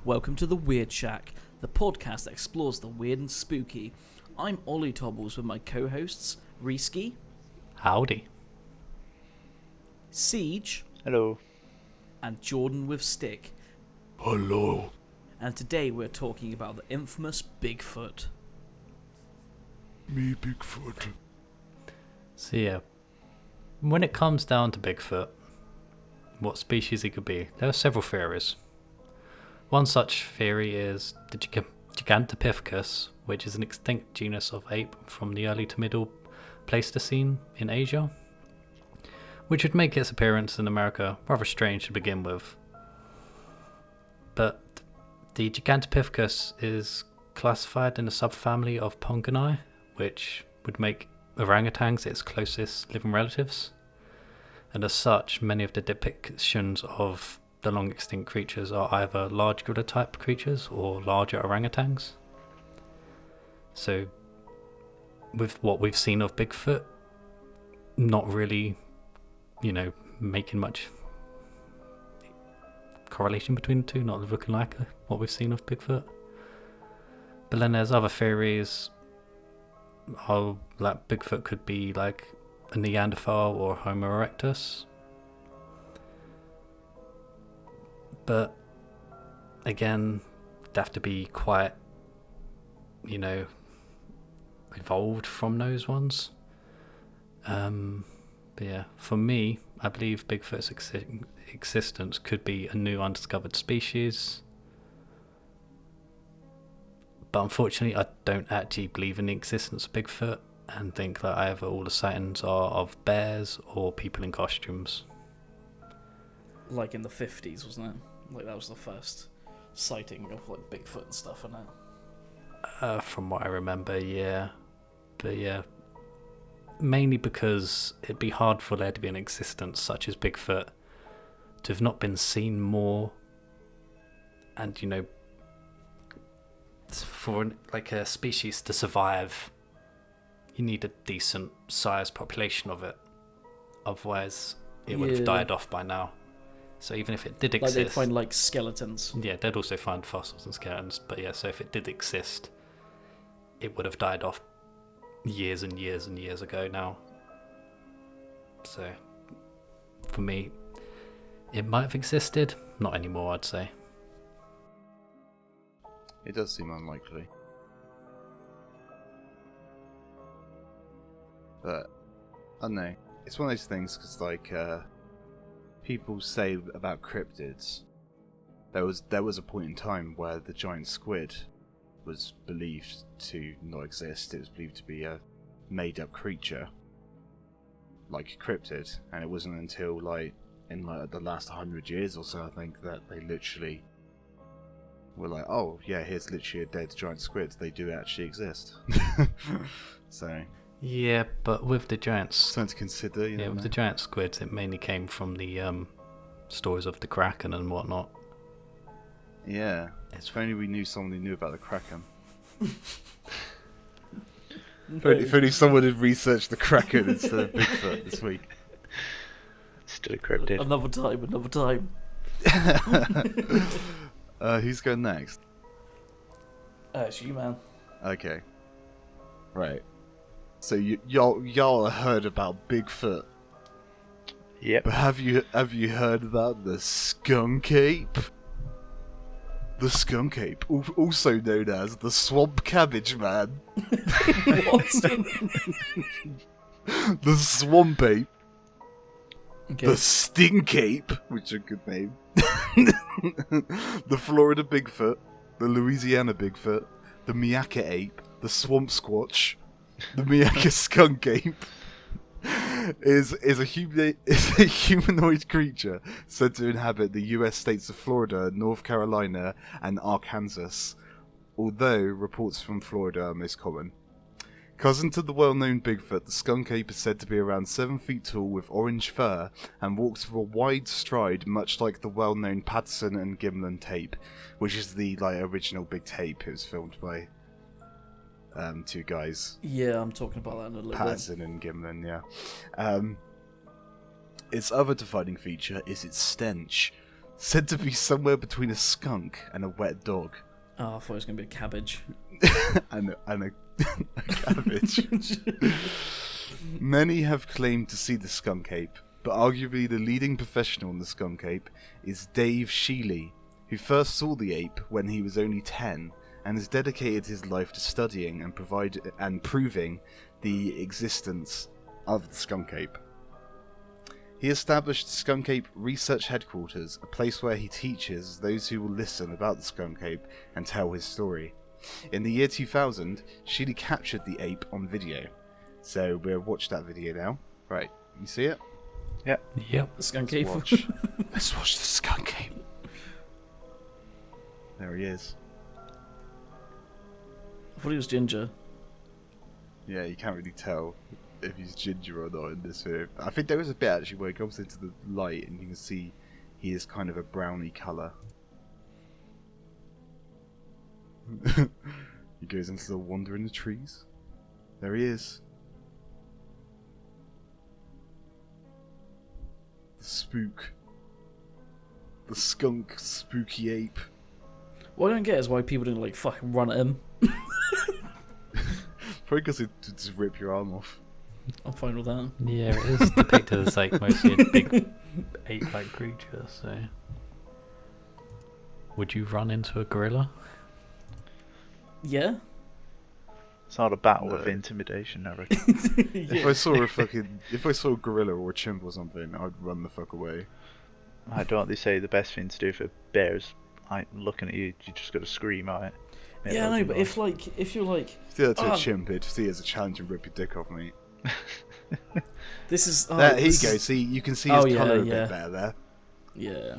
Welcome to The Weird Shack, the podcast that explores the weird and spooky. I'm Ollie Tobbles with my co-hosts, Reski. Howdy. Siege. Hello. And Jordan with Stick. Hello. And today we're talking about the infamous Bigfoot. Me, Bigfoot. So yeah, when it comes down to Bigfoot, what species he could be, there are several theories. One such theory is the Gigantopithecus, which is an extinct genus of ape from the early to middle Pleistocene in Asia, which would make its appearance in America rather strange to begin with. But the Gigantopithecus is classified in a subfamily of Ponginae, which would make orangutans its closest living relatives. And as such, many of the depictions of the long extinct creatures are either large gorilla type creatures or larger orangutans. So, with what we've seen of Bigfoot, not really, making much correlation between the two, not looking like what we've seen of Bigfoot. But then there's other theories how like Bigfoot could be like a Neanderthal or Homo erectus. But again, they have to be quite, evolved from those ones. But yeah, for me, I believe Bigfoot's existence could be a new undiscovered species. But unfortunately, I don't actually believe in the existence of Bigfoot and think that either all the sightings are of bears or people in costumes. Like in the 50s, wasn't it? Like that was the first sighting of like Bigfoot and stuff, and that. From what I remember, yeah. But yeah, mainly because it'd be hard for there to be an existence such as Bigfoot to have not been seen more, and for like a species to survive, you need a decent sized population of it. Otherwise, it would have died off by now. So even if it did exist, like they'd find like skeletons. Yeah, they'd also find fossils and skeletons. But yeah, so if it did exist, it would have died off years and years and years ago now. So for me, it might have existed, not anymore, I'd say. It does seem unlikely. But, I don't know. It's one of those things because, people say about cryptids, there was a point in time where the giant squid was believed to not exist. It was believed to be a made-up creature, like a cryptid, and it wasn't until in the last 100 years or so, I think, that they literally were like, oh yeah, here's literally a dead giant squid. They do actually exist. So yeah, but with the giants, something to consider. With the giant squids, it mainly came from the stories of the Kraken and whatnot. Yeah, if only we knew someone who knew about the Kraken. If only someone had researched the Kraken instead of Bigfoot this week. Still a cryptid. Another time. Who's going next? It's you, man. Okay. Right. So y'all heard about Bigfoot. Yep. But have you heard about the skunk ape? The skunk ape, also known as the swamp cabbage man. What? The swamp ape. Okay. The stink ape, which is a good name. The Florida Bigfoot. The Louisiana Bigfoot. The Miaka ape. The swamp squatch. The Miaka skunk ape is a humanoid creature said to inhabit the U.S. states of Florida, North Carolina, and Arkansas, although reports from Florida are most common. Cousin to the well-known Bigfoot, the skunk ape is said to be around 7 feet tall with orange fur and walks with a wide stride, much like the well-known Patterson and Gimlin tape, which is the original big tape. It was filmed by two guys. Yeah, I'm talking about that in a little Patterson and Gimlin, yeah. Its other defining feature is its stench. said to be somewhere between a skunk and a wet dog. Oh, I thought it was going to be a cabbage. and a cabbage. Many have claimed to see the skunk ape, but arguably the leading professional on the skunk ape is Dave Shealy, who first saw the ape when he was only 10 and has dedicated his life to studying and proving the existence of the skunk ape. He established Skunk Ape Research Headquarters, a place where he teaches those who will listen about the skunk ape and tell his story. In the year 2000, Shealy captured the ape on video. So we'll watch that video now. Right, you see it? Yep. The skunk ape. Let's watch the skunk ape. There he is. I thought he was ginger. Yeah, you can't really tell if he's ginger or not in this video. I think there is a bit actually where he comes into the light and you can see he is kind of a browny colour. He goes into the wander in the trees. There he is. The spook. The skunk spooky ape. What I don't get is why people didn't like fucking run at him. Probably because it just rip your arm off. I'm fine with that. Yeah, it is depicted as like mostly a big ape-like creature. So, would you run into a gorilla? Yeah. It's not a battle No. of intimidation, I reckon. If I saw a gorilla or a chimp or something, I'd run the fuck away. I don't. They say the best thing to do for bears, looking at you, you just got to scream at it. Make Yeah, loads no, of but noise. if you're like, See that to Oh. a chimp, it'd see it as a challenge and rip your dick off, mate. this is. Oh, There, here you this go. is- See, you can see his Oh, yeah, colour a yeah. bit better there. Yeah.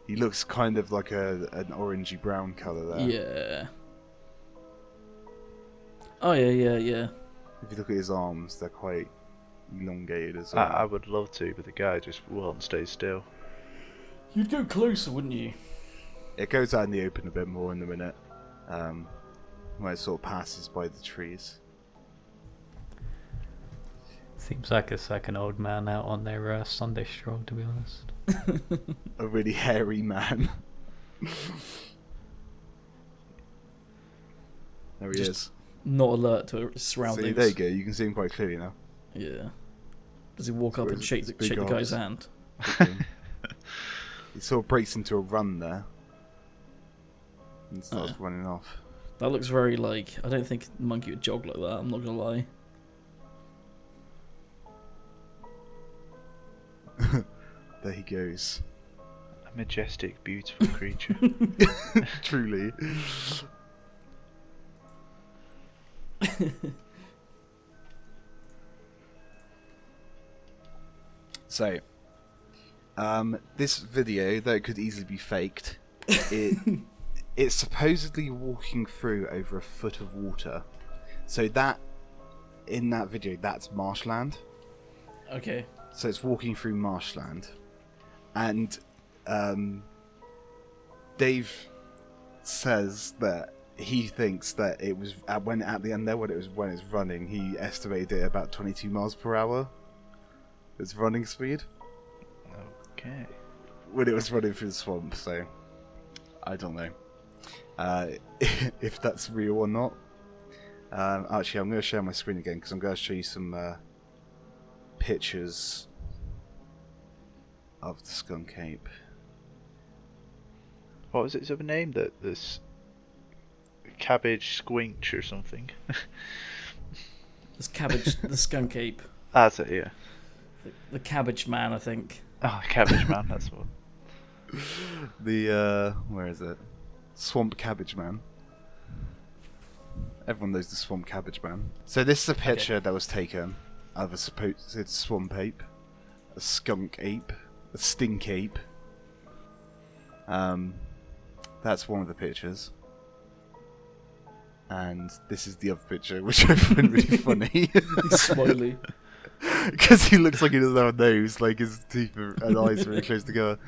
He looks kind of like an orangey brown colour there. Yeah. Oh yeah. If you look at his arms, they're quite elongated as well. I would love to, but the guy just won't stay still. You'd go closer, wouldn't you? It goes out in the open a bit more in a minute, when it sort of passes by the trees. Seems like it's like an old man out on their Sunday stroll, to be honest. A really hairy man. There he Just is. Not alert to his See, surroundings. there you go. You can see him quite clearly now. Yeah. Does he walk up So and it's- shake it's the big guy's arms. hand? He sort of breaks into a run there and starts running off. That looks very like. I don't think a monkey would jog like that. I'm not gonna lie. There he goes. A majestic, beautiful creature. Truly. So, this video, though it could easily be faked, it's supposedly walking through over a foot of water. So that, in that video, that's marshland. Okay. So it's walking through marshland. And Dave says that he thinks that it was at the end there when it's running, he estimated it about 22 miles per hour. Its running speed Okay. when it was running through the swamp. So I don't know if that's real or not. Actually, I'm going to share my screen again because I'm going to show you some pictures of the skunk ape. What was its other name? This cabbage squinch or something. This cabbage, the skunk ape, That's it, yeah. the cabbage man, I think. Oh, cabbage man, that's what. The where is it? Swamp Cabbage Man. Everyone knows the Swamp Cabbage Man. So this is a picture that was taken of a supposed swamp ape, a skunk ape, a stink ape. That's one of the pictures. And this is the other picture, which I find really funny. He's smiley. Because he looks like he doesn't have a nose, like his teeth and eyes are really close together.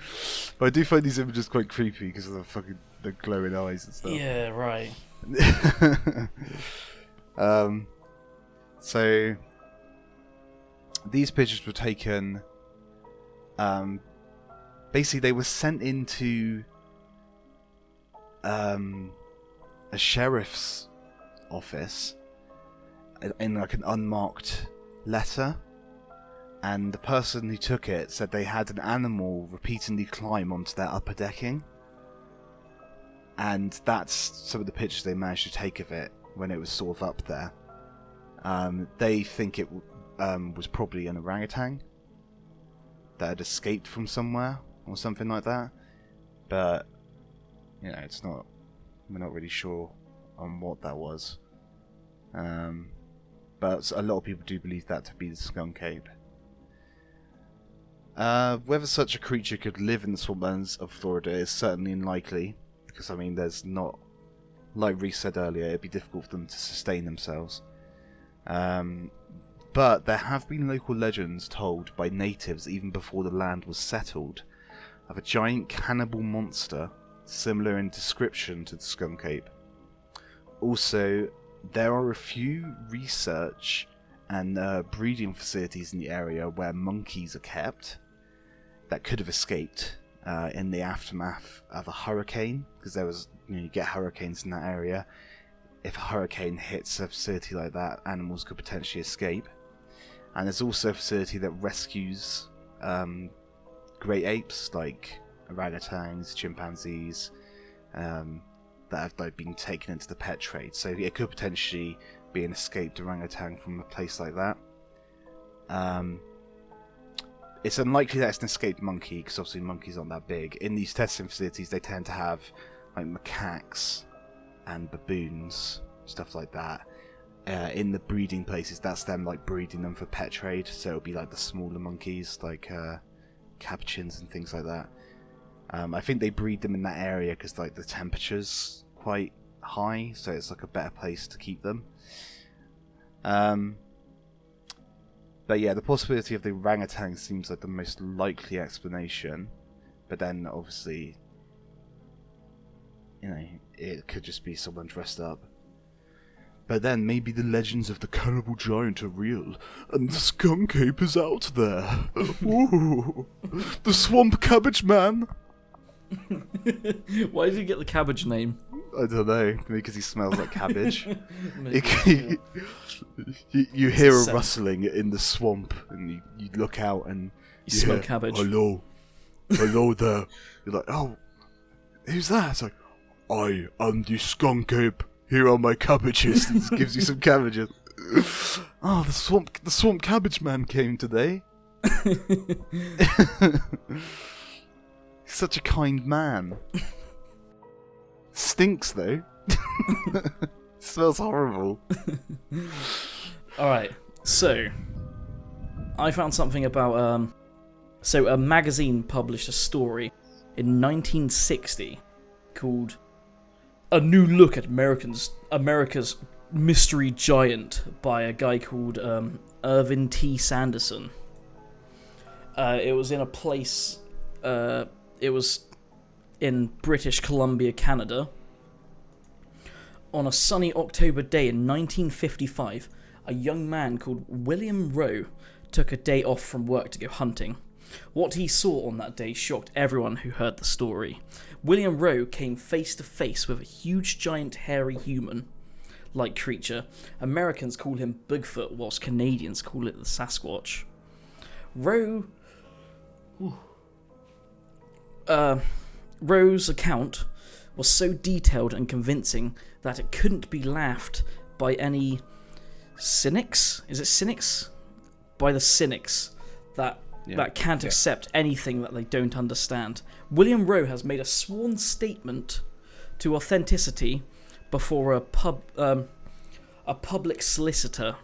But I do find these images quite creepy because of the glowing eyes and stuff. Yeah, right. So these pictures were taken basically they were sent into a sheriff's office in like an unmarked letter, and the person who took it said they had an animal repeatedly climb onto their upper decking, and that's some of the pictures they managed to take of it when it was sort of up there. They think it was probably an orangutan that had escaped from somewhere or something like that, but you know, we're not really sure on what that was. But a lot of people do believe that to be the skunk ape. Whether such a creature could live in the swamplands of Florida is certainly unlikely, because I mean, there's not, like Reese said earlier, it'd be difficult for them to sustain themselves. But there have been local legends told by natives even before the land was settled of a giant cannibal monster similar in description to the skunk ape. Also, there are a few research and breeding facilities in the area where monkeys are kept that could have escaped in the aftermath of a hurricane, because there was, you get hurricanes in that area. If a hurricane hits a facility like that, animals could potentially escape. And there's also a facility that rescues great apes like orangutans, chimpanzees, that have like been taken into the pet trade. So it could potentially be an escaped orangutan from a place like that. It's unlikely that it's an escaped monkey, because obviously monkeys aren't that big. In these testing facilities, they tend to have like macaques and baboons, stuff like that. In the breeding places, that's them like breeding them for pet trade. So it'll be like the smaller monkeys, like capuchins and things like that. I think they breed them in that area because like the temperature's quite high, so it's like a better place to keep them. But yeah, the possibility of the orangutan seems like the most likely explanation. But then obviously, it could just be someone dressed up. But then maybe the legends of the cannibal giant are real, and the skunk ape is out there. Ooh, the swamp cabbage man. Why did he get the cabbage name? I don't know, because he smells like cabbage. You hear a rustling in the swamp, and you look out and you smell hear, cabbage. Hello there. You're like, oh, who's that? It's like, I am the skunk ape. Here are my cabbages. And gives you some cabbages. Oh, the swamp cabbage man came today. He's such a kind man. Stinks though. Smells horrible. Alright, so I found something about so a magazine published a story in 1960 called A New Look at America's Mystery Giant by a guy called Irvin T. Sanderson. It was in a place it was in British Columbia, Canada. On a sunny October day in 1955, a young man called William Rowe took a day off from work to go hunting. What he saw on that day shocked everyone who heard the story. William Rowe came face to face with a huge, giant, hairy human-like creature. Americans call him Bigfoot, whilst Canadians call it the Sasquatch. Rowe's account was so detailed and convincing that it couldn't be laughed by any cynics. Is it cynics? By the cynics that can't accept anything that they don't understand. William Rowe has made a sworn statement to authenticity before a public solicitor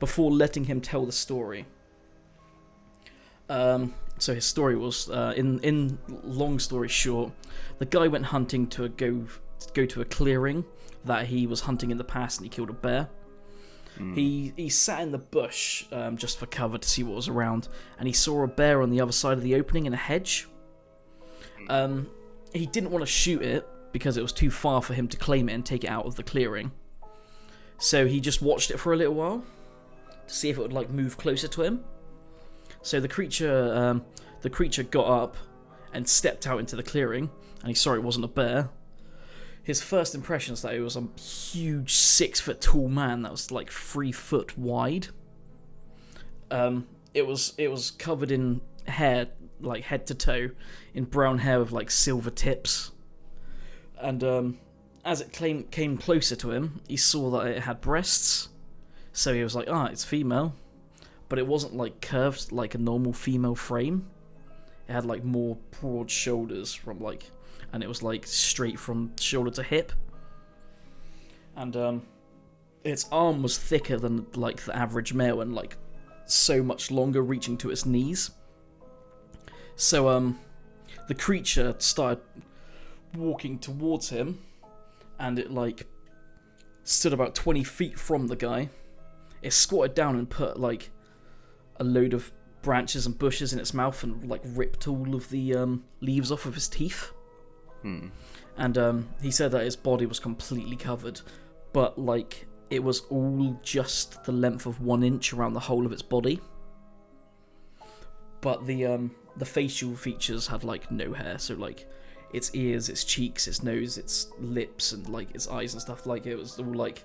before letting him tell the story. So his story was, in long story short, the guy went hunting to go to a clearing that he was hunting in the past, and he killed a bear. He sat in the bush just for cover to see what was around, and he saw a bear on the other side of the opening in a hedge. He didn't want to shoot it because it was too far for him to claim it and take it out of the clearing. So he just watched it for a little while to see if it would move closer to him. So the creature got up and stepped out into the clearing, and he saw it wasn't a bear. His first impression is that it was a huge 6-foot tall man that was like 3 foot wide. It was covered in hair, like head to toe, in brown hair with like silver tips. And as it came closer to him, he saw that it had breasts. So he was like, it's female. But it wasn't like curved like a normal female frame. It had like more broad shoulders and it was like straight from shoulder to hip. And its arm was thicker than like the average male and like so much longer, reaching to its knees. So the creature started walking towards him, and it like stood about 20 feet from the guy. It squatted down and put like a load of branches and bushes in its mouth and like ripped all of the leaves off of his teeth. And he said that his body was completely covered, but like it was all just the length of 1 inch around the whole of its body. But the facial features had like no hair, so like its ears, its cheeks, its nose, its lips, and like its eyes and stuff, like it was all like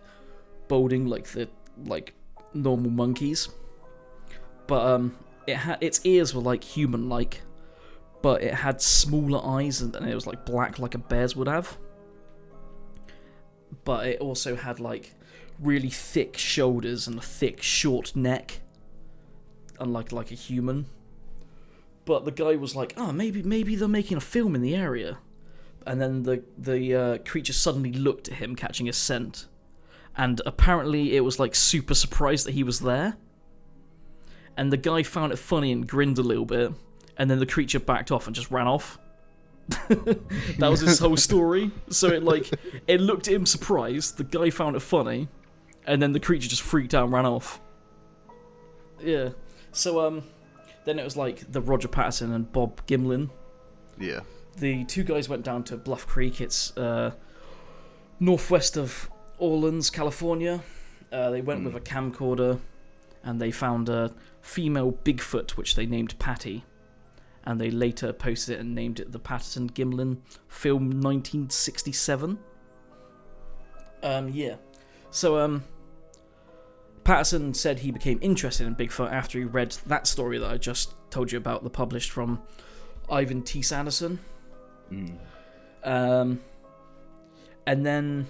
balding like the like normal monkeys. But its ears were like human-like, but it had smaller eyes and it was like black like a bear's would have. But it also had like really thick shoulders and a thick short neck, unlike like a human. But the guy was like, maybe they're making a film in the area. And then the creature suddenly looked at him, catching his scent. And apparently it was like super surprised that he was there. And the guy found it funny and grinned a little bit. And then the creature backed off and just ran off. That was his whole story. So it looked at him surprised, the guy found it funny, and then the creature just freaked out and ran off. Yeah. So then it was like the Roger Patterson and Bob Gimlin. Yeah. The two guys went down to Bluff Creek. It's northwest of Orleans, California. They went with a camcorder, and they found a female Bigfoot, which they named Patty. And they later posted it and named it the Patterson-Gimlin film 1967. Yeah. So, Patterson said he became interested in Bigfoot after he read that story that I just told you about, the published from Ivan T. Sanderson. And then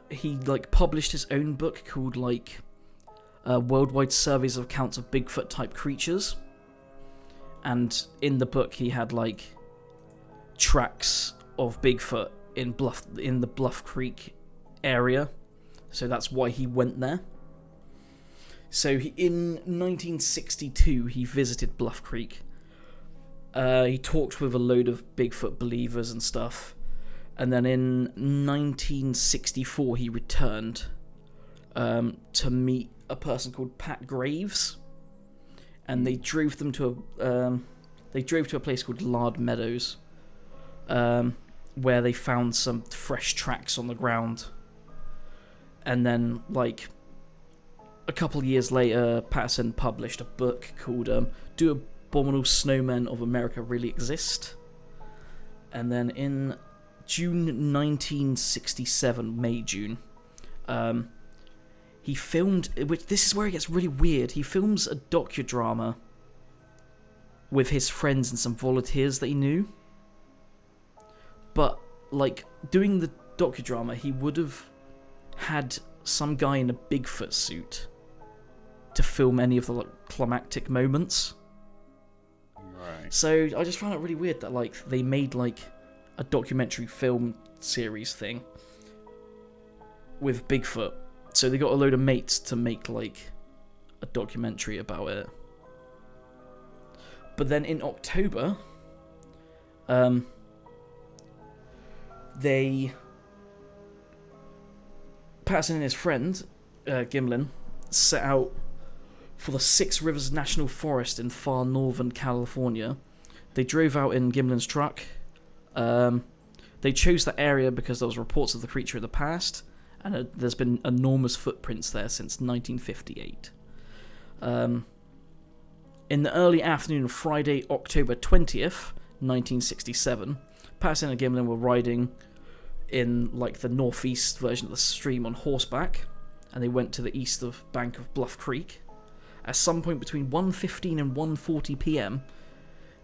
he published his own book called Worldwide Surveys of Accounts of Bigfoot type creatures. And in the book he had tracks of Bigfoot in the Bluff Creek area. So that's why he went there. So in 1962 he visited Bluff Creek. He talked with a load of Bigfoot believers and stuff. And then in 1964 he returned to meet a person called Pat Graves. And they drove them to a place called Lard Meadows, where they found some fresh tracks on the ground. And then, a couple years later, Patterson published a book called "Do Abominable Snowmen of America Really Exist?" And then in June 1967, May-June, he filmed, this is where it gets really weird, he films a docudrama with his friends and some volunteers that he knew. But, doing the docudrama, he would have had some guy in a Bigfoot suit to film any of the climactic moments. Right. So I just found it really weird that they made a documentary film series thing with Bigfoot. So they got a load of mates to make a documentary about it. But then in October, Patterson and his friend, Gimlin, set out for the Six Rivers National Forest in far northern California. They drove out in Gimlin's truck. They chose that area because there was reports of the creature in the past, and there's been enormous footprints there since 1958. In the early afternoon of Friday, October 20th, 1967, Patterson and Gimlin were riding in like the northeast version of the stream on horseback, and they went to the east of bank of Bluff Creek. At some point between 1:15 and 1:40 p.m.,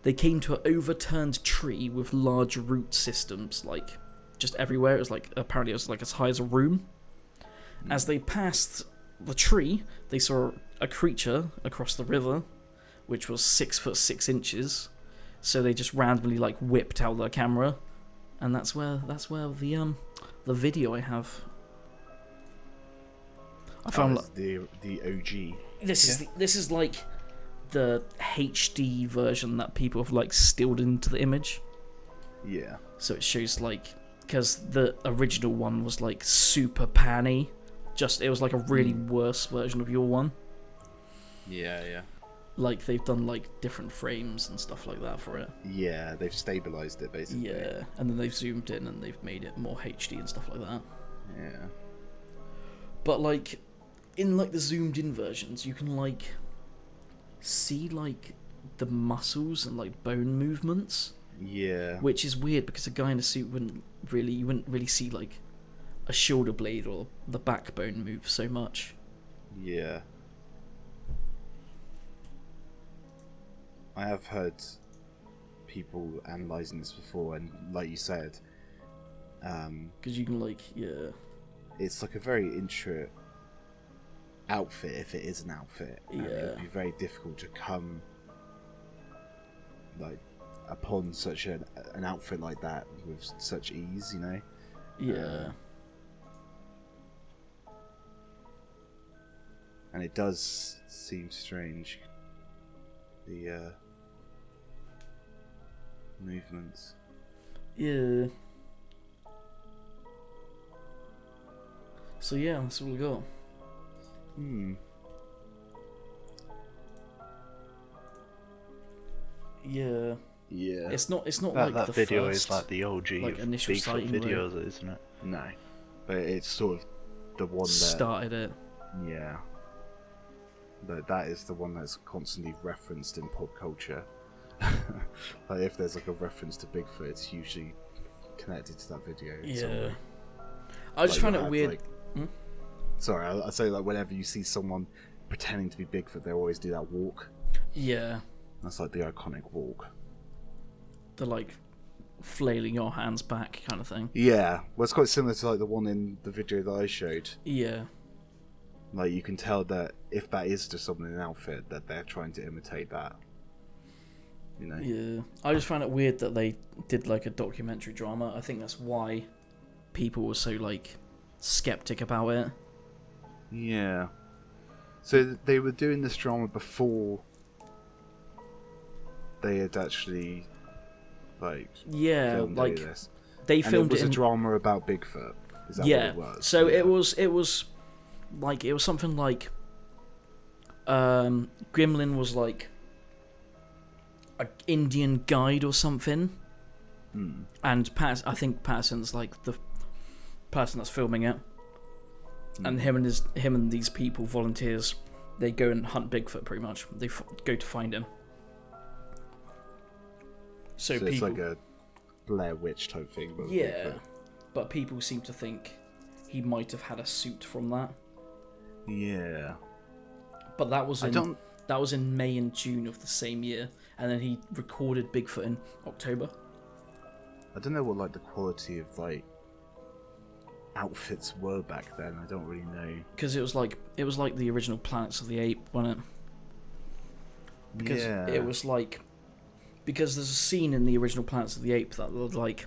they came to an overturned tree with large root systems, like, just everywhere. It was like, apparently it was like as high as a room. As they passed the tree, they saw a creature across the river, which was 6'6". So they just randomly like whipped out their camera, and that's where the video I have. I found the OG. This is like the HD version that people have like stilled into the image. Yeah. So it shows like, because the original one was like super panny, it was like a really worse version of your one. Yeah. Like they've done like different frames and stuff like that for it. Yeah, they've stabilized it basically. Yeah, and then they've zoomed in and they've made it more HD and stuff like that. Yeah. But like in like the zoomed in versions, you can like see like the muscles and like bone movements. Yeah. Which is weird because a guy in a suit you wouldn't really see like a shoulder blade or the backbone move so much. Yeah. I have heard people analysing this before, and like you said, because you can like, yeah, it's like a very intricate outfit if it is an outfit. And it would be very difficult to come like upon such an outfit like that with such ease, you know. Yeah. And it does seem strange, the movements. Yeah. So yeah, that's all we got. Yeah. Yeah. It's not that, like that the video first, is like the OG like, of initial Bigfoot sighting videos, isn't it? No, but it's sort of the one that started it. Yeah. That is the one that's constantly referenced in pop culture. Like if there's like a reference to Bigfoot, it's usually connected to that video. Yeah. I just find it weird. Like, Sorry, I say like whenever you see someone pretending to be Bigfoot, they always do that walk. Yeah. That's like the iconic walk. The like flailing your hands back kind of thing. Yeah, well, it's quite similar to like the one in the video that I showed. Yeah. Like you can tell that if that is just someone in an outfit, that they're trying to imitate that. You know. Yeah. I just found it weird that they did like a documentary drama. I think that's why people were so like skeptic about it. Yeah. So they were doing this drama before they had actually like filmed like this. they filmed and it was it in a drama about Bigfoot. Is that yeah. what it was? So yeah. it was like it was something like Gremlin was like an Indian guide or something. And I think Patterson's like the person that's filming it. And him and these people, volunteers, they go and hunt Bigfoot pretty much. They go to find him. So people, it's like a Blair Witch type thing, but yeah, Bigfoot. But people seem to think he might have had a suit from that. Yeah, but that was in May and June of the same year, and then he recorded Bigfoot in October. I don't know what like the quality of like outfits were back then. I don't really know, because it was like the original Planets of the Apes, wasn't it? Because it was like, because there's a scene in the original Planets of the Apes that like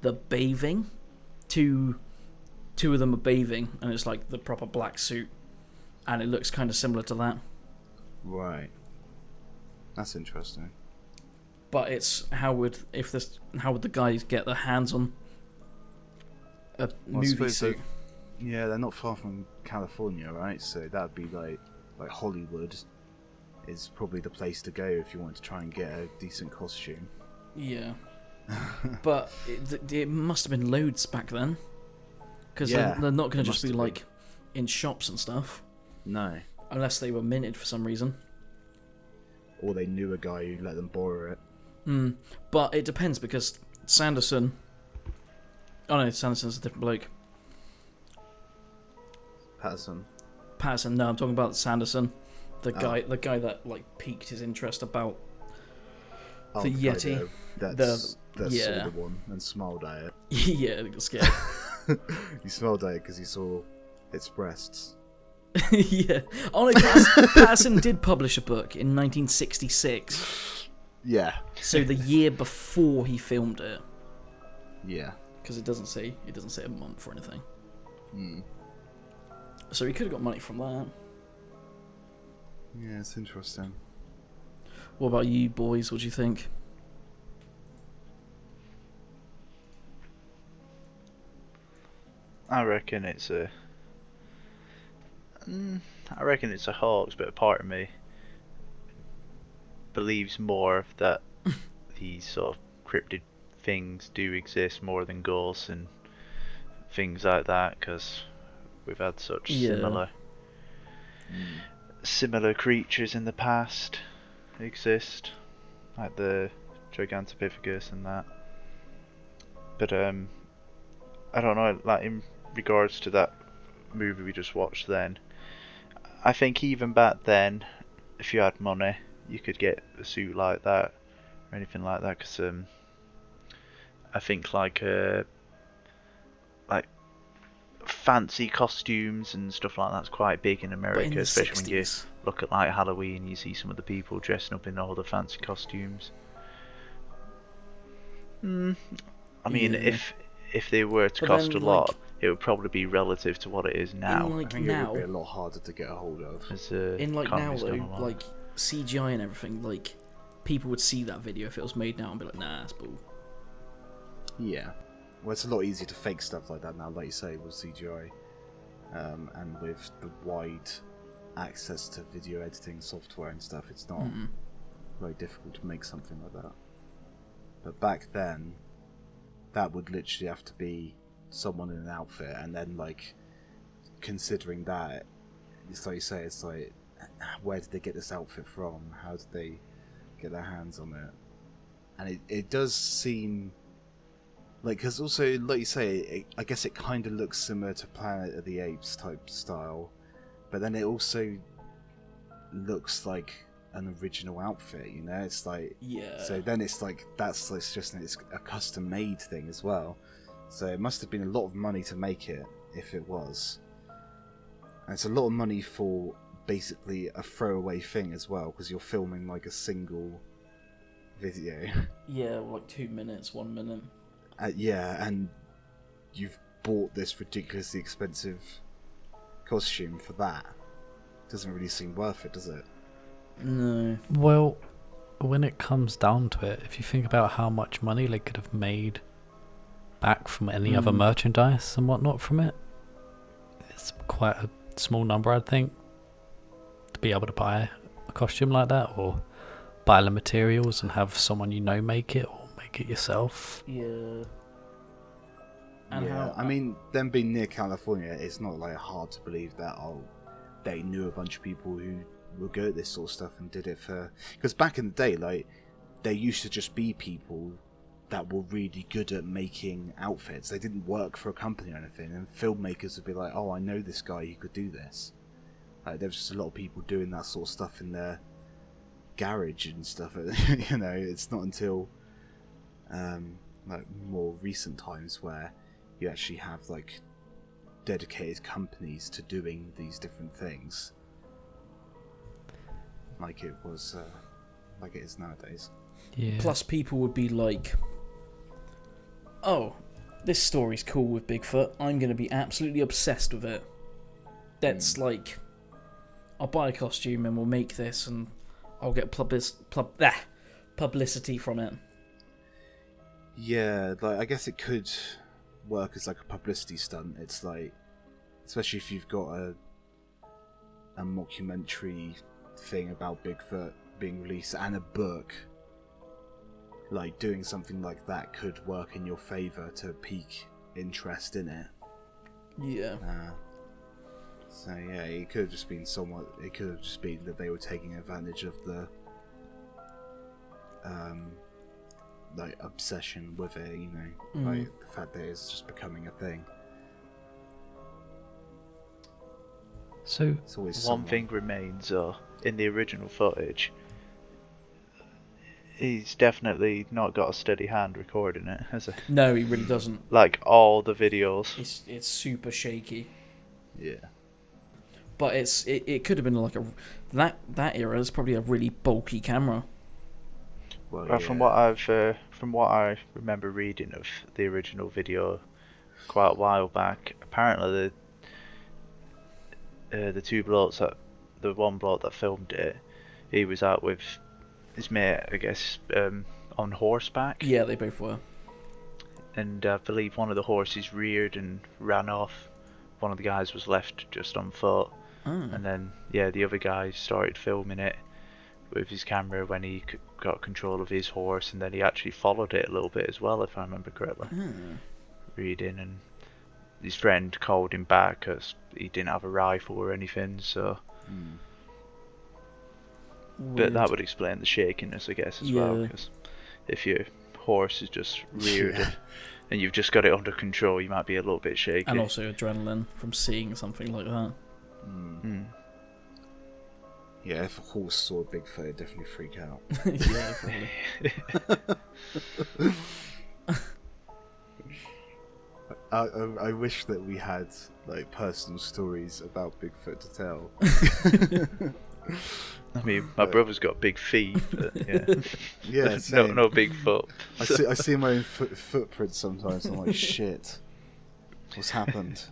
the bathing, two of them are bathing, and it's like the proper black suit, and it looks kind of similar to that. Right. That's interesting. But it's how would the guys get their hands on a movie suit? They're not far from California, right? So that'd be like Hollywood is probably the place to go if you want to try and get a decent costume. Yeah. But it must have been loads back then. Because they're not going to just be like in shops and stuff. No. Unless they were minted for some reason. or they knew a guy who let them borrow it. But it depends, because Sanderson... Oh no, Sanderson's a different bloke. Patterson, no, I'm talking about Sanderson. The guy that, like, piqued his interest about the Yeti. That saw the one and smiled at it. Yeah, I got scared. He smiled at it because he saw its breasts. Yeah. Oh no, Patterson did publish a book in 1966. Yeah. So the year before he filmed it. Yeah. Because it doesn't say a month or anything. So he could have got money from that. Yeah, it's interesting. What about you boys? What do you think? I reckon it's a hoax, but a part of me believes more that these sort of cryptid things do exist more than ghosts and things like that, because we've had such similar creatures in the past exist, like the Gigantopithecus and that. But I don't know, like in regards to that movie we just watched then, I think even back then, if you had money, you could get a suit like that or anything like that, because I think like fancy costumes and stuff like that's quite big in America, especially 60s. when you look at like Halloween, you see some of the people dressing up in all the fancy costumes. I mean, if they were to cost a lot, it would probably be relative to what it is now. I think it would be a lot harder to get a hold of. In like now though, like CGI and everything, like people would see that video if it was made now and be like, nah, that's bull. Yeah. Well, it's a lot easier to fake stuff like that now, like you say, with CGI. And with the wide access to video editing software and stuff, it's not very difficult to make something like that. But back then, that would literally have to be someone in an outfit, and then, like, considering that, it's like you say, it's like, where did they get this outfit from? How did they get their hands on it? And it does seem... like, because also, like you say, I guess it kind of looks similar to Planet of the Apes type style, but then it also looks like an original outfit, you know? It's like, so then it's like, it's just it's a custom made thing as well. So it must have been a lot of money to make it, if it was. And it's a lot of money for basically a throwaway thing as well, because you're filming like a single video. Yeah, like 2 minutes, 1 minute. Yeah, and you've bought this ridiculously expensive costume for that. Doesn't really seem worth it, does it? No. Well, when it comes down to it, if you think about how much money they could have made back from any other merchandise and whatnot from it, it's quite a small number, I think, to be able to buy a costume like that, or buy the materials and have someone you know make it, or make it yourself. Yeah. I mean, them being near California, it's not like hard to believe that they knew a bunch of people who were good at this sort of stuff and did it for... Because back in the day, like, there used to just be people that were really good at making outfits. They didn't work for a company or anything, and filmmakers would be like, oh, I know this guy who could do this. Like, there was just a lot of people doing that sort of stuff in their garage and stuff. You know, it's not until like more recent times where you actually have like dedicated companies to doing these different things, like it was, like it is nowadays. Yeah. Plus, people would be like, "Oh, this story's cool with Bigfoot. I'm going to be absolutely obsessed with it. That's like, I'll buy a costume and we'll make this, and I'll get publicity from it." Yeah, like I guess it could work as like a publicity stunt. It's like, especially if you've got a mockumentary thing about Bigfoot being released and a book, like doing something like that could work in your favour to pique interest in it. Yeah. So yeah, it could have just been somewhat. It could have just been that they were taking advantage of the like obsession with it, you know, Mm. like the fact that it's just becoming a thing. So It's always One someone. thing remains, in the original footage, he's definitely not got a steady hand recording it, has he? No, he really doesn't. Like all the videos. It's super shaky. Yeah. But it could have been like that era is probably a really bulky camera. Well, From what I remember reading of the original video quite a while back, apparently the two blokes the one bloke that filmed it, he was out with his mate, I guess, on horseback. Yeah, they both were. And I believe one of the horses reared and ran off. One of the guys was left just on foot. Oh. And then, the other guy started filming it with his camera when he got control of his horse, and then he actually followed it a little bit as well, if I remember correctly. Reading, and his friend called him back because he didn't have a rifle or anything, so... But that would explain the shakiness, I guess, as well, because if your horse is just reared and you've just got it under control, you might be a little bit shaky. And also adrenaline from seeing something like that. Yeah, if a horse saw a Bigfoot, it'd definitely freak out. Yeah, probably. I wish that we had like personal stories about Bigfoot to tell. I mean, my brother's got big feet, but yeah. Yeah, same. no big foot. I see my own footprints sometimes. I'm like, shit, what's happened?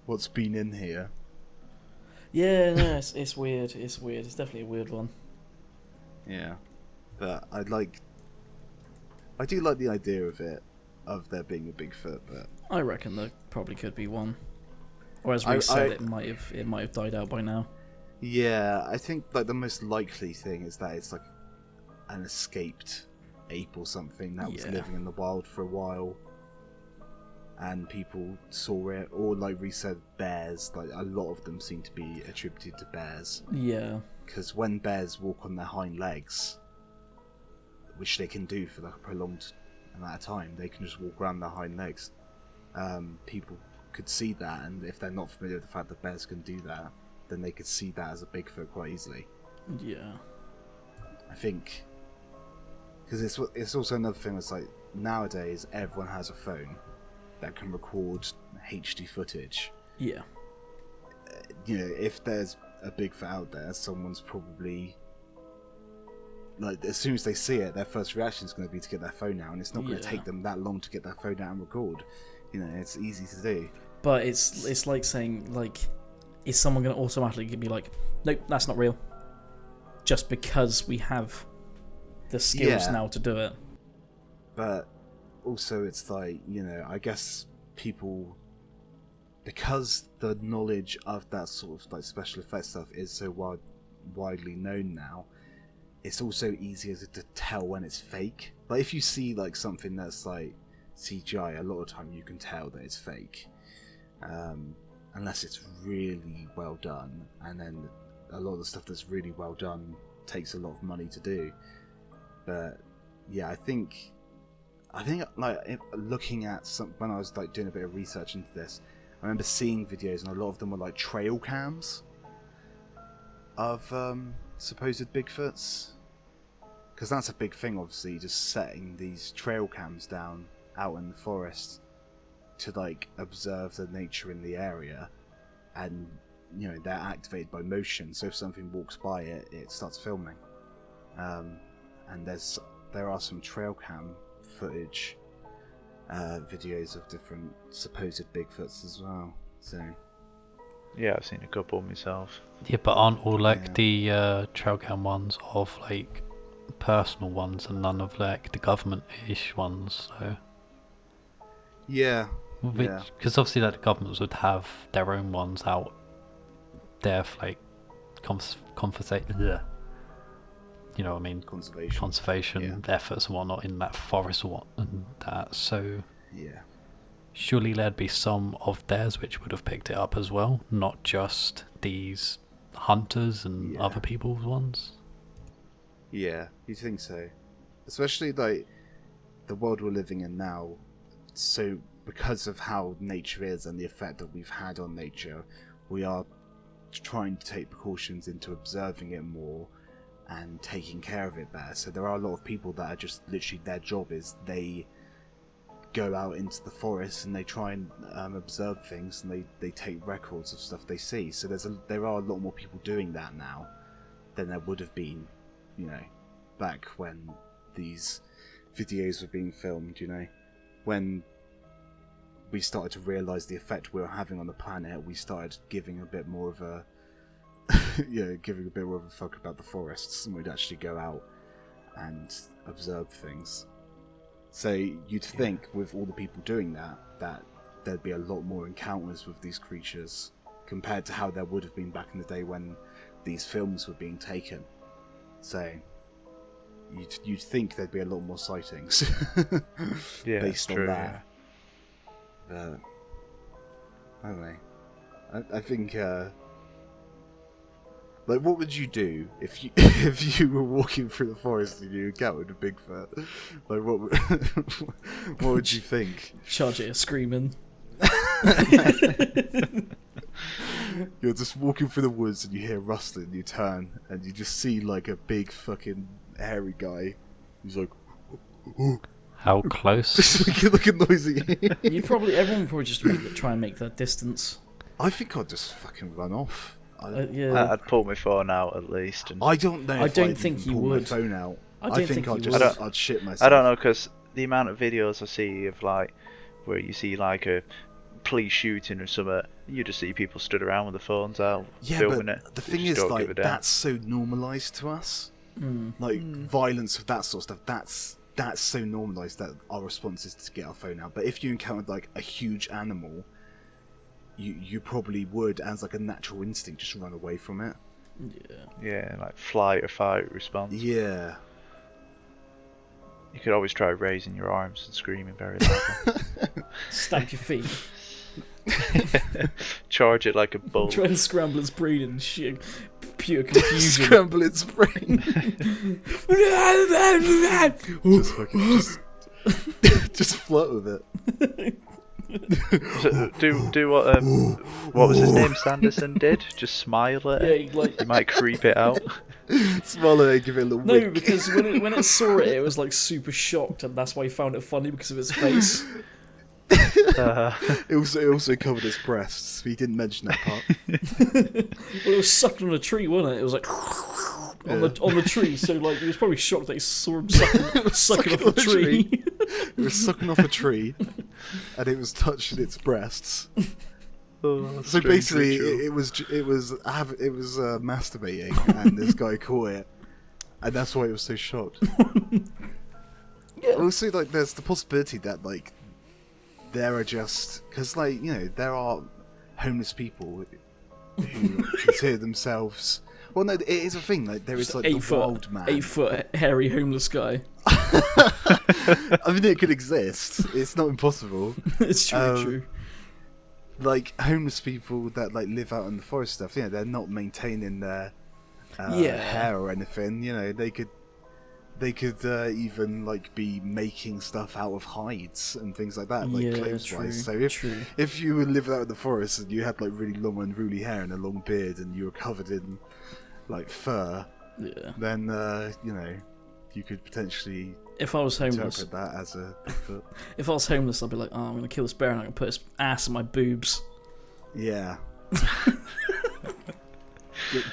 What's been in here? Yeah, no, it's weird. It's weird. It's definitely a weird one. Yeah, but I do like the idea of it, of there being a Bigfoot. But I reckon there probably could be one. Or as Reece said, it might have died out by now. yeah, I think like the most likely thing is that it's like an escaped ape or something that was living in the wild for a while, and people saw it, or like Reece said, bears. Like a lot of them seem to be attributed to bears. Yeah. Because when bears walk on their hind legs, which they can do for like a prolonged amount of time, they can just walk around their hind legs. People could see that, and if they're not familiar with the fact that bears can do that, then they could see that as a Bigfoot quite easily. Yeah. I think because it's also another thing that's like nowadays everyone has a phone that can record HD footage. Yeah. You know, if there's a Bigfoot out there, someone's probably like, as soon as they see it, their first reaction is going to be to get their phone out, and it's not going to take them that long to get their phone out and record. You know, it's easy to do. But it's like saying, like, is someone going to automatically be like, nope, that's not real, just because we have the skills now to do it? But also, it's like, you know, I guess people, because the knowledge of that sort of like special effects stuff is so widely known now, it's also easier to tell when it's fake. Like if you see like something that's like CGI, a lot of time you can tell that it's fake, unless it's really well done, and then a lot of the stuff that's really well done takes a lot of money to do. But yeah, I think like looking at some, when I was like doing a bit of research into this, I remember seeing videos, and a lot of them were like trail cams of supposed Bigfoots, because that's a big thing, obviously, just setting these trail cams down out in the forest to like observe the nature in the area, and you know they're activated by motion, so if something walks by it starts filming. And there are some trail cam footage videos of different supposed Bigfoots as well, so Yeah, I've seen a couple myself. Yeah, but aren't all like the trail cam ones of like personal ones and none of like the government-ish ones? So yeah. Because obviously like the governments would have their own ones out there for like you know what I mean, conservation efforts and whatnot in that forest or what and that. So yeah, surely there'd be some of theirs which would have picked it up as well, not just these hunters and other people's ones. Yeah, you think so? Especially like the world we're living in now. So because of how nature is and the effect that we've had on nature, we are trying to take precautions into observing it more and taking care of it better. So there are a lot of people that are just literally their job is they go out into the forest and they try and observe things, and they take records of stuff they see. So there are a lot more people doing that now than there would have been, you know, back when these videos were being filmed, you know. When we started to realise the effect we were having on the planet, we started giving a bit more of a giving a bit more of a fuck about the forests, and we'd actually go out and observe things. So you'd think with all the people doing that there'd be a lot more encounters with these creatures compared to how there would have been back in the day when these films were being taken. So you'd think there'd be a lot more sightings based on that. But I don't know. I think like, what would you do if you were walking through the forest and you encountered a Bigfoot? Like, what would you think? Charge it screaming. You're just walking through the woods and you hear rustling, you turn and you just see like a big fucking hairy guy who's like, How close? just looking noisy. Everyone would probably just try and make that distance. I think I'd just fucking run off. Yeah. I'd pull my phone out at least. And I don't know. I if don't I'd think even you pull would. my phone out. I don't think I'd you just would. I'd shit myself. I don't know, because the amount of videos I see of like where you see like a police shooting or something, you just see people stood around with their phones out filming but it. the They thing just is, don't like, give a damn. that's so normalised to us. Like violence of that sort of stuff. That's so normalised that our response is to get our phone out. But if you encountered like a huge animal, you probably would, as like a natural instinct, just run away from it. Yeah, like flight or fight response. Yeah. You could always try raising your arms and screaming very loudly. Stamp your feet. Charge it like a bull. Try and scramble its brain and shit. Pure confusion. Scramble its brain. Just fucking just flirt with it. do what was his name? Sanderson did. Just smile at it. Yeah, You might creep it out. Swallow it, give it a little no, wink. because when it saw it, it was like super shocked, and that's why he found it funny, because of its face. It also covered its breasts. He didn't mention that part. Well, it was sucking on a tree, wasn't it? It was like on the tree, so like he was probably shocked that he saw him sucking off a tree. It was sucking off a tree, and it was touching its breasts. So basically, it was masturbating, and this guy caught it, and that's why it was so shocked. Yeah. Also, like, there's the possibility that like there are just because, like, you know, there are homeless people who consider themselves. Well, no, it is a thing. Like, there is like the wild man, 8 foot hairy homeless guy. I mean, it could exist. It's not impossible. It's true. Like, homeless people that like live out in the forest stuff, you know, they're not maintaining their hair or anything. You know, they could even like be making stuff out of hides and things like that, like clothes wise. So if you were living out in the forest and you had like really long unruly hair and a long beard and you were covered in like fur, then you know, you could potentially. If I was homeless, interpret that as a Bigfoot. If I was homeless, I'd be like, oh, I'm gonna kill this bear and I'm gonna put his ass in my boobs. Yeah.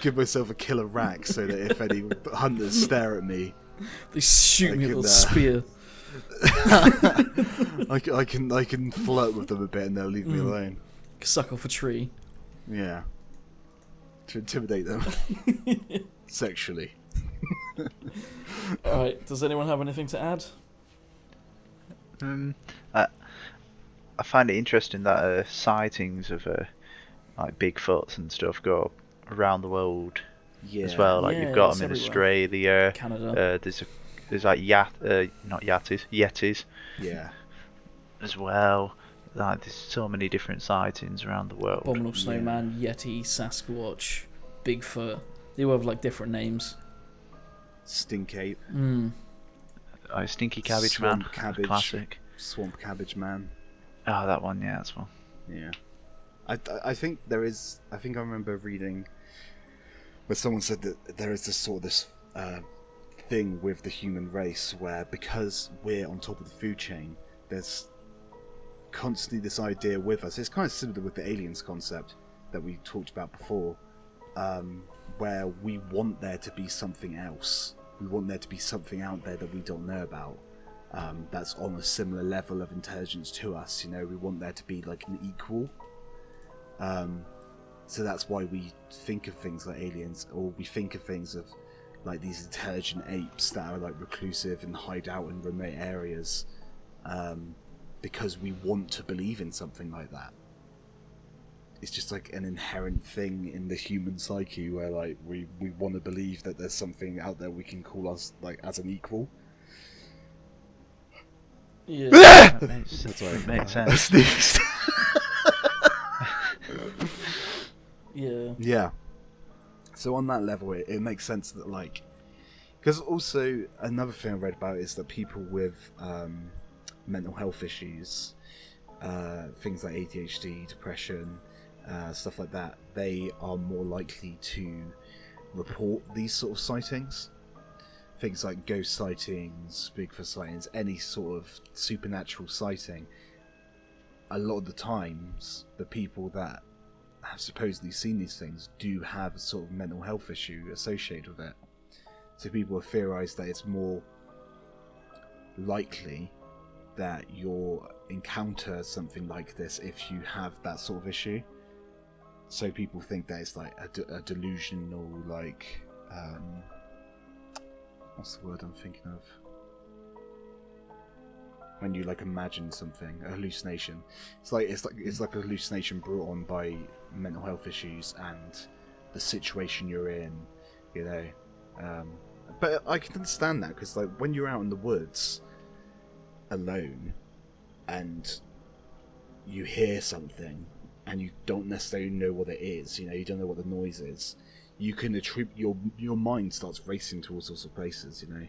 Give myself a killer rack so that if any hunters stare at me, they shoot me with a spear. I can flirt with them a bit and they'll leave me alone. Suck off a tree. Yeah. To intimidate them sexually. Alright, does anyone have anything to add? I find it interesting that sightings of like Bigfoots and stuff go around the world as well. Like, you've got them in everywhere. Australia, Canada. There's like not Yetis Yeah. as well. Like, there's so many different sightings around the world. Abominable Snowman, Yeti, Sasquatch, Bigfoot. They all have like different names. stink ape, Stinky Cabbage swamp Man, cabbage, classic. swamp cabbage man. Oh, that one, yeah, that's one. Yeah, I think there is. I think I remember reading where someone said that there is this thing with the human race where, because we're on top of the food chain, there's constantly this idea with us. It's kind of similar with the aliens concept that we talked about before, where we want there to be something else. We want there to be something out there that we don't know about. That's on a similar level of intelligence to us. You know, we want there to be like an equal. So that's why we think of things like aliens, or we think of things of like these intelligent apes that are like reclusive and hide out in remote areas, because we want to believe in something like that. It's just like an inherent thing in the human psyche where like we want to believe that there's something out there we can call us like as an equal. Yeah. That makes sense. Yeah. Yeah. So on that level, it makes sense that like, because also another thing I read about is that people with mental health issues, things like ADHD, depression, stuff like that, they are more likely to report these sort of sightings. Things like ghost sightings, Bigfoot sightings, any sort of supernatural sighting. A lot of the times, the people that have supposedly seen these things do have a sort of mental health issue associated with it. So people have theorized that it's more likely that you'll encounter something like this if you have that sort of issue. So people think that it's like a delusional, like, what's the word I'm thinking of? When you like imagine something, a hallucination. It's like a hallucination brought on by mental health issues and the situation you're in, you know. But I can understand that, because like when you're out in the woods alone and you hear something and you don't necessarily know what it is, you know, you don't know what the noise is, you can attribute your mind starts racing to all sorts of places, you know.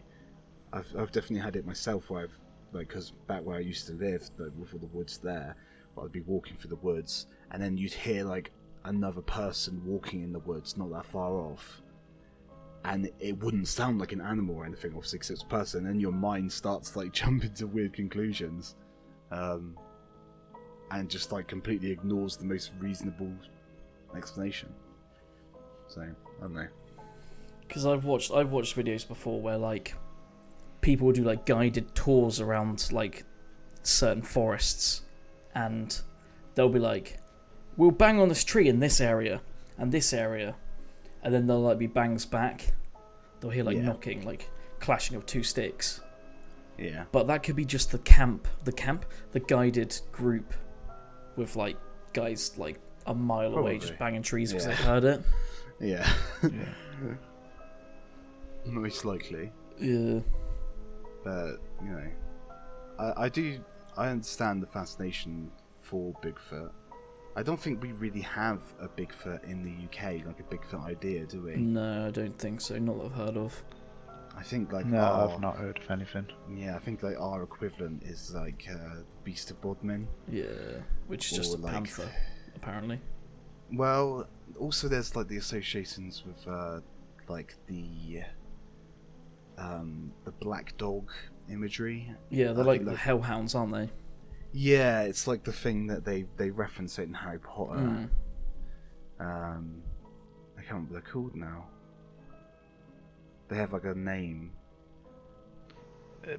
I've definitely had it myself where I've, like, because back where I used to live, with all the woods there, I'd be walking through the woods, and then you'd hear like another person walking in the woods not that far off, and it wouldn't sound like an animal or anything, obviously, because it's a person, and your mind starts like jumping to weird conclusions, and just like completely ignores the most reasonable explanation. So I don't know. Because I've watched videos before where like people do like guided tours around like certain forests, and they'll be like, we'll bang on this tree in this area and this area, and then there'll like be bangs back. They'll hear like knocking, like clashing of two sticks. Yeah. But that could be just the guided group with like guys like a mile away just banging trees because they heard it. Yeah. Most likely. Yeah. But, you know, I understand the fascination for Bigfoot. I don't think we really have a Bigfoot in the UK, like a Bigfoot idea, do we? No, I don't think so. Not that I've heard of. I think like I've not heard of anything. Yeah, I think like our equivalent is like Beast of Bodmin. Yeah, which is just a panther, apparently. Well, also there's like the associations with like the black dog imagery. Yeah, they're like the hellhounds, aren't they? Yeah, it's like the thing that they reference it in Harry Potter. I can't remember what they're called now. They have like a name.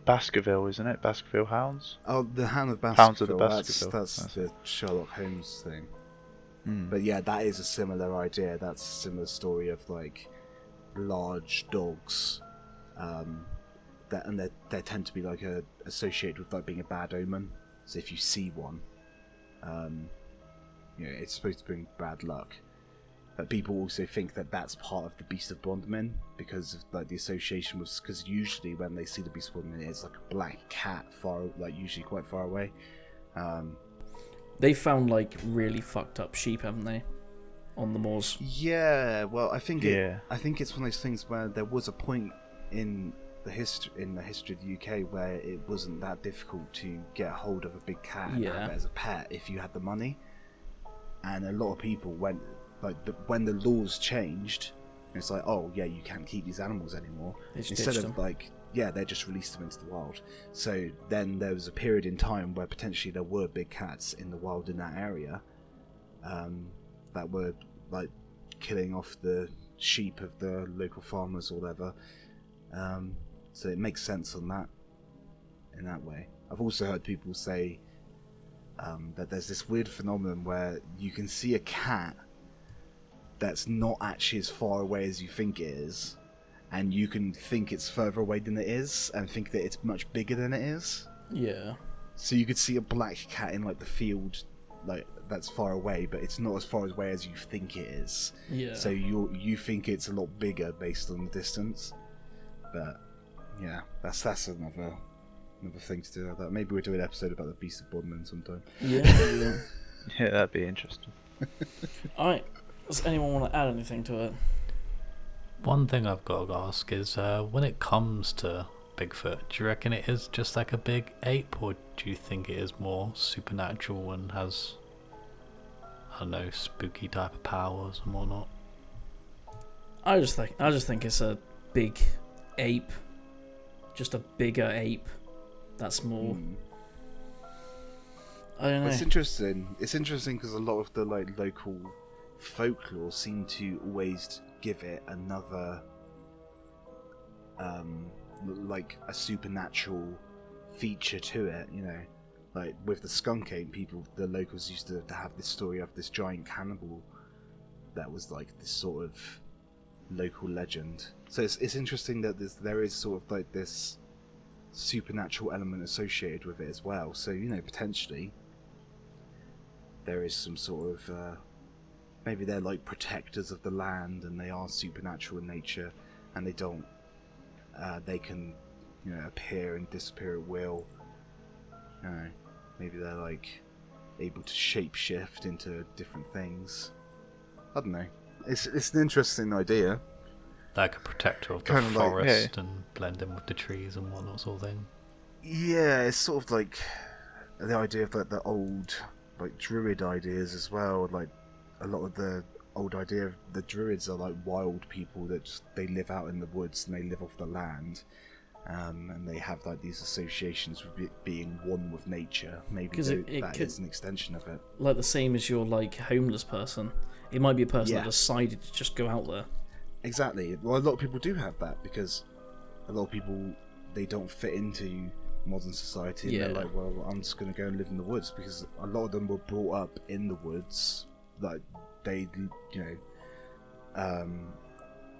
Baskerville, isn't it? Baskerville Hounds? Oh, the Hound of Baskerville. Hounds of the Baskerville. That's the Sherlock Holmes thing. Mm. But yeah, that is a similar idea. That's a similar story of like large dogs, and they tend to be like associated with like being a bad omen. So if you see one, you know, it's supposed to bring bad luck. But people also think that that's part of the Beast of Bodmin because of like the association with, because usually when they see the Beast of Bodmin, it's like a black cat usually quite far away. They found like really fucked up sheep, haven't they, on the moors? Yeah, well, I think it's one of those things where there was a point in the history of the UK where it wasn't that difficult to get a hold of a big cat and have it as a pet if you had the money. And a lot of people went when the laws changed, it's like, oh yeah, you can't keep these animals anymore. Instead of they just released them into the wild. So then there was a period in time where potentially there were big cats in the wild in that area, that were like killing off the sheep of the local farmers or whatever. So it makes sense in that way. I've also heard people say that there's this weird phenomenon where you can see a cat that's not actually as far away as you think it is, and you can think it's further away than it is and think that it's much bigger than it is. Yeah. So you could see a black cat in like the field, like that's far away, but it's not as far away as you think it is. Yeah. So you think it's a lot bigger based on the distance. But yeah, that's another thing to do about that. Maybe we'll do an episode about the Beast of Bodmin sometime. Yeah. Yeah, that'd be interesting. Alright. Does anyone want to add anything to it? One thing I've got to ask is, when it comes to Bigfoot, do you reckon it is just like a big ape, or do you think it is more supernatural and has, I don't know, spooky type of powers and whatnot? I just think it's a big ape, just a bigger ape. That's more. I don't know. It's interesting. It's interesting because a lot of the like local folklore seem to always give it another, like a supernatural feature to it. You know, like with the skunk ape, the locals used to have this story of this giant cannibal that was like this sort of local legend. So it's interesting that there is sort of like this supernatural element associated with it as well. So, you know, potentially there is some sort of maybe they're like protectors of the land and they are supernatural in nature, and they don't they can, you know, appear and disappear at will. You know, maybe they're like able to shapeshift into different things. I don't know. It's an interesting idea. Like a protector of the Kind of like, forest and blend in with the trees and whatnot sort of thing. Yeah, it's sort of like the idea of like the old like druid ideas as well. Like a lot of the old idea of the druids are like wild people that they live out in the woods and they live off the land, and they have like these associations with it being one with nature. Maybe that is an extension of it. Like the same as your like homeless person. It might be a person Yeah. that decided to just go out there. Exactly. Well, a lot of people do have that because a lot of people, they don't fit into modern society, and Yeah. they're like, well, I'm just going to go and live in the woods, because a lot of them were brought up in the woods. Like they, you know,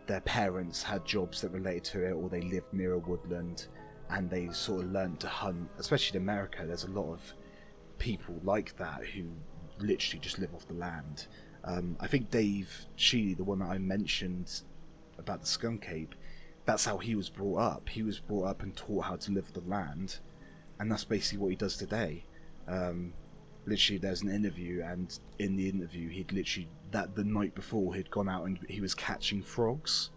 their parents had jobs that related to it, or they lived near a woodland, and they sort of learned to hunt. Especially in America, there's a lot of people like that who literally just live off the land. I think Dave Sheely, the one that I mentioned about the skunk ape, that's how he was brought up. He was brought up and taught how to live off the land, and that's basically what he does today. Literally, there's an interview, and in the interview, he'd literally, the night before, he'd gone out and he was catching frogs.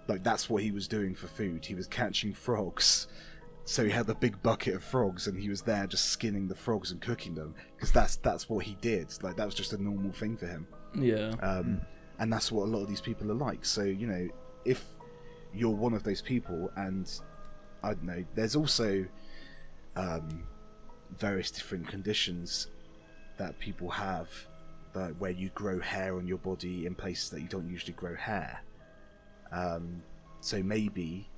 Like, that's what he was doing for food. He was catching frogs. So he had a big bucket of frogs, and he was there just skinning the frogs and cooking them, because that's what he did. Like, that was just a normal thing for him. Yeah. And that's what a lot of these people are like. So, you know, if you're one of those people, and I don't know, there's also various different conditions that people have, where you grow hair on your body in places that you don't usually grow hair. So maybe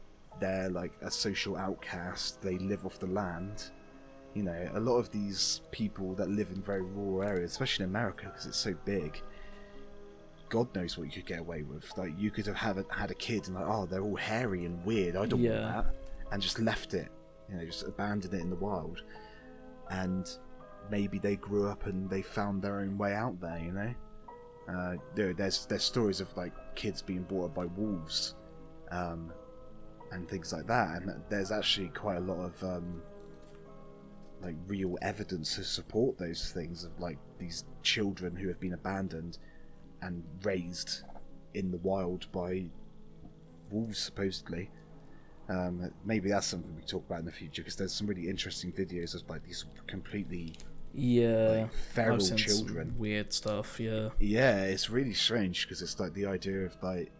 they're like a social outcast, they live off the land. You know, a lot of these people that live in very rural areas, especially in America because it's so big, God knows what you could get away with. Like, you could have had a kid and like, oh, they're all hairy and weird, I don't want that, and just left it, you know, just abandoned it in the wild. And maybe they grew up and they found their own way out there, you know. There's stories of like kids being brought up by wolves, and things like that, and there's actually quite a lot of like real evidence to support those things, of like these children who have been abandoned and raised in the wild by wolves supposedly. Maybe that's something we talk about in the future, because there's some really interesting videos of like these completely like, feral I've seen children. some weird stuff. Yeah, Yeah, it's really strange because it's like the idea of like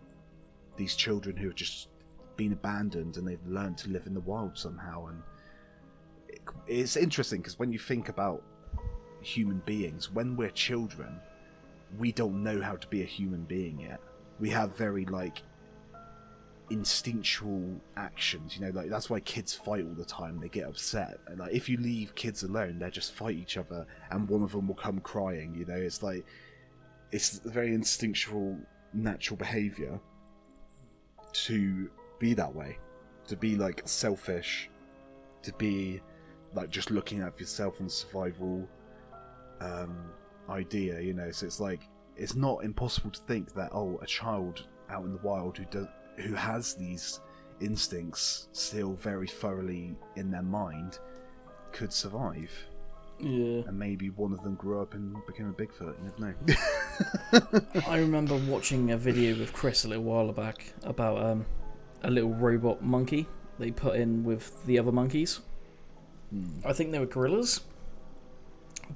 these children who have just been abandoned and they've learned to live in the wild somehow, and it's interesting because when you think about human beings, when we're children, we don't know how to be a human being yet. We have very like instinctual actions, you know, like that's why kids fight all the time. They get upset, and like if you leave kids alone, they just fight each other, and one of them will come crying. You know, it's like it's very instinctual, natural behavior to be that way, to be like selfish, to be like just looking out for yourself and survival idea, you know. So it's like it's not impossible to think that a child out in the wild who has these instincts still very thoroughly in their mind could survive. yeah. And maybe one of them grew up and became a Bigfoot. You never know. I remember watching a video with Chris a little while back about a little robot monkey they put in with the other monkeys. I think they were gorillas,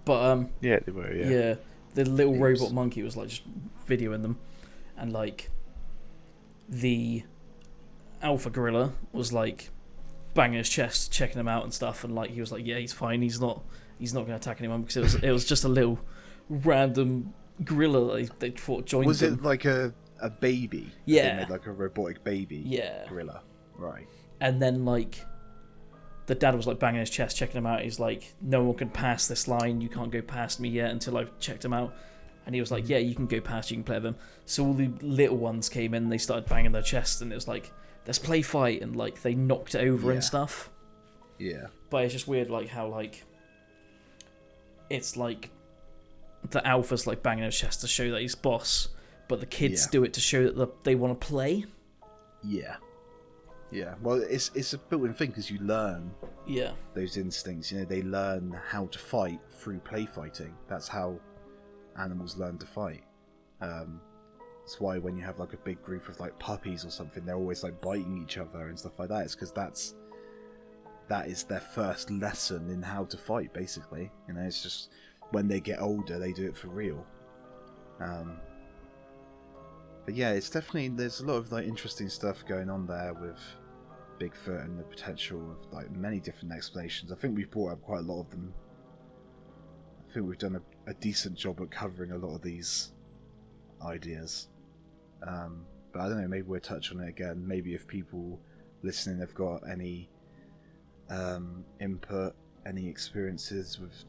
but Yeah, they were. Yeah. yeah, the little Heaps. robot monkey was like just videoing them, and like the alpha gorilla was like banging his chest, checking him out and stuff, and like he was like, yeah, he's fine, he's not going to attack anyone, because it was just a little random gorilla that they thought joined Was them. it like a baby? Yeah. They made like a robotic baby Yeah. gorilla. Right. And then like the dad was like banging his chest, checking him out. He's like, no one can pass this line, you can't go past me yet until I've checked him out. And he was like, yeah, you can go past, you can play with them. So all the little ones came in, they started banging their chests, and it was like, let's play fight, and like they knocked it over Yeah. and stuff. Yeah. But it's just weird, like how like it's like the alpha's like banging his chest to show that he's boss, but the kids Yeah. do it to show that they want to play. Yeah. Yeah. Well, it's a built-in thing because you learn Yeah. those instincts. You know, they learn how to fight through play fighting. That's how animals learn to fight. That's why when you have like a big group of like puppies or something, they're always like biting each other and stuff like that. It's because that is their first lesson in how to fight, basically. You know, it's just when they get older, they do it for real. But yeah, it's definitely, there's a lot of like interesting stuff going on there with Bigfoot and the potential of like many different explanations. I think we've brought up quite a lot of them. I think we've done a decent job at covering a lot of these ideas. But I don't know, maybe we'll touch on it again. Maybe if people listening have got any input, any experiences with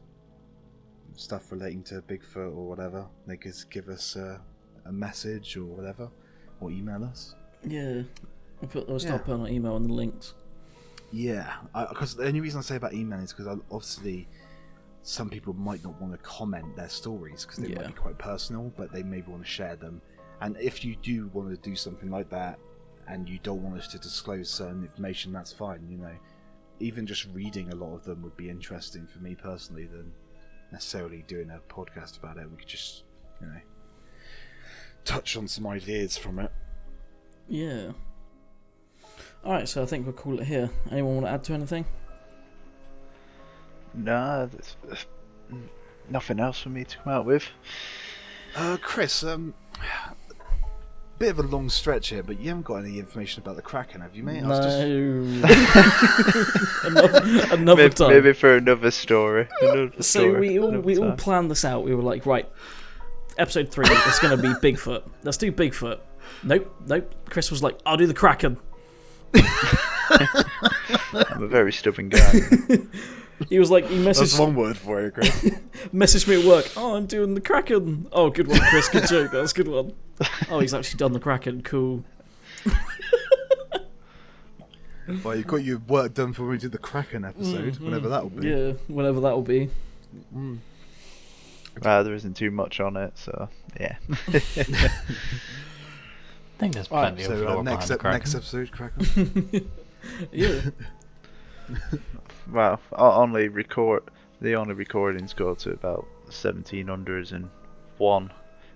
stuff relating to Bigfoot or whatever, they could give us a message or whatever, or email us. Yeah. I'll start putting an email in the links. Yeah, because the only reason I say about email is because obviously some people might not want to comment their stories because they might be quite personal, but they maybe want to share them. And if you do want to do something like that and you don't want us to disclose certain information, that's fine, you know. Even just reading a lot of them would be interesting for me personally than necessarily doing a podcast about it. We could just, you know, touch on some ideas from it. Yeah. Alright, so I think we'll call it here. Anyone want to add to anything? Nah, there's nothing else for me to come out with. Chris, bit of a long stretch here, but you haven't got any information about the Kraken, have you, mate? No. Just... another time. Maybe for another story. So we all planned this out. We were like, right, episode 3 it's going to be Bigfoot. Let's do Bigfoot. Nope. Chris was like, I'll do the Kraken. I'm a very stubborn guy. He was like, he messaged. That's one word for it, Chris. Messaged me at work. Oh, I'm doing the Kraken. Oh, good one, Chris. Good joke. That's a good one. Oh, he's actually done the Kraken. Cool. Well, you've got your work done for when we do the Kraken episode, whenever that'll be. Yeah, whenever that'll be. There isn't too much on it, so yeah. I think there's plenty of So lore next behind the Kraken. episode, Kraken. Yeah. Well, the only recordings go to about 1701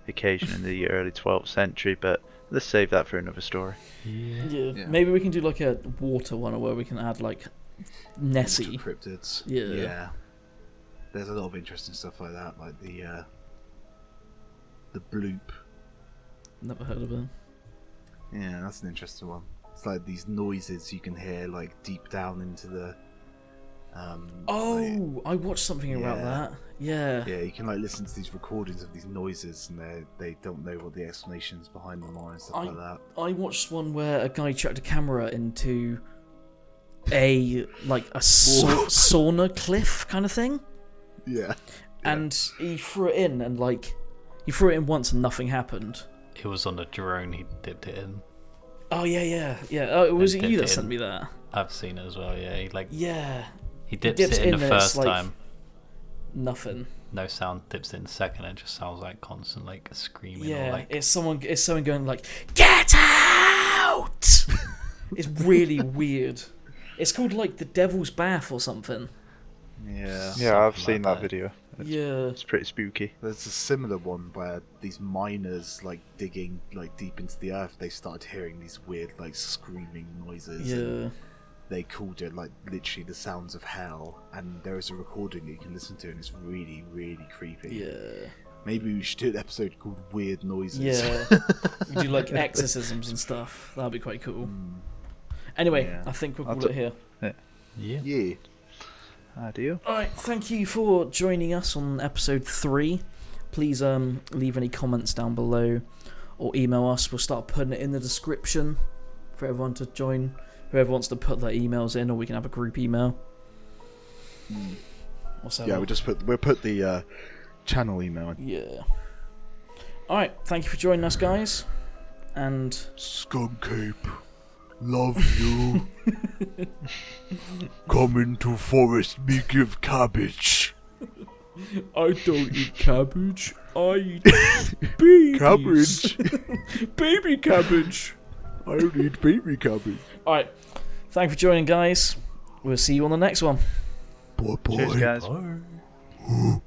occasion in the early 12th century, but let's save that for another story. Yeah. Maybe we can do like a water one where we can add like Nessie. Cryptids. Yeah. There's a lot of interesting stuff like that, like the bloop. Never heard of it. Yeah, that's an interesting one. It's like these noises you can hear like deep down into the. I watched something about that. Yeah. Yeah, you can like listen to these recordings of these noises, and they don't know what the explanations behind them are and stuff like that. I watched one where a guy chucked a camera into a sauna cliff kind of thing. Yeah. And he threw it in, and like he threw it in once and nothing happened. It was on a drone. He dipped it in. Oh yeah. Oh, was it you that dipped it sent in. me that? I've seen it as well. Yeah, He dips dips it in in the and it's first like- time. Nothing. No sound. Dips it in the second. And it just sounds like constant like screaming. Yeah, Or, like, it's someone going like, "Get out!" It's really weird. It's called like the Devil's Bath or something. Yeah. Yeah, I've Something seen like that that. video. Yeah. It's pretty spooky. There's a similar one where these miners, like digging like deep into the earth, they started hearing these weird like screaming noises. and Yeah. They called it like literally the sounds of hell, and there is a recording that you can listen to, and it's really, really creepy. Yeah. Maybe we should do an episode called Weird Noises. Yeah. We do like exorcisms and stuff. That'd be quite cool. Anyway, Yeah. I think we'll I'll call it here. yeah. Yeah. Ideal. Alright, thank you for joining us on episode 3. Please leave any comments down below or email us. We'll start putting it in the description for everyone to join. Whoever wants to put their emails in, or we can have a group email. Yeah, we'll put the channel email in. Yeah. Alright, thank you for joining us, guys. And Skunk Ape, love you. Come into forest, me give cabbage. I don't eat cabbage. I eat babies. Cabbage. Baby cabbage. I don't eat baby cabbage. Alright, thank you for joining, guys. We'll see you on the next one. Bye bye. Cheers, guys. Bye.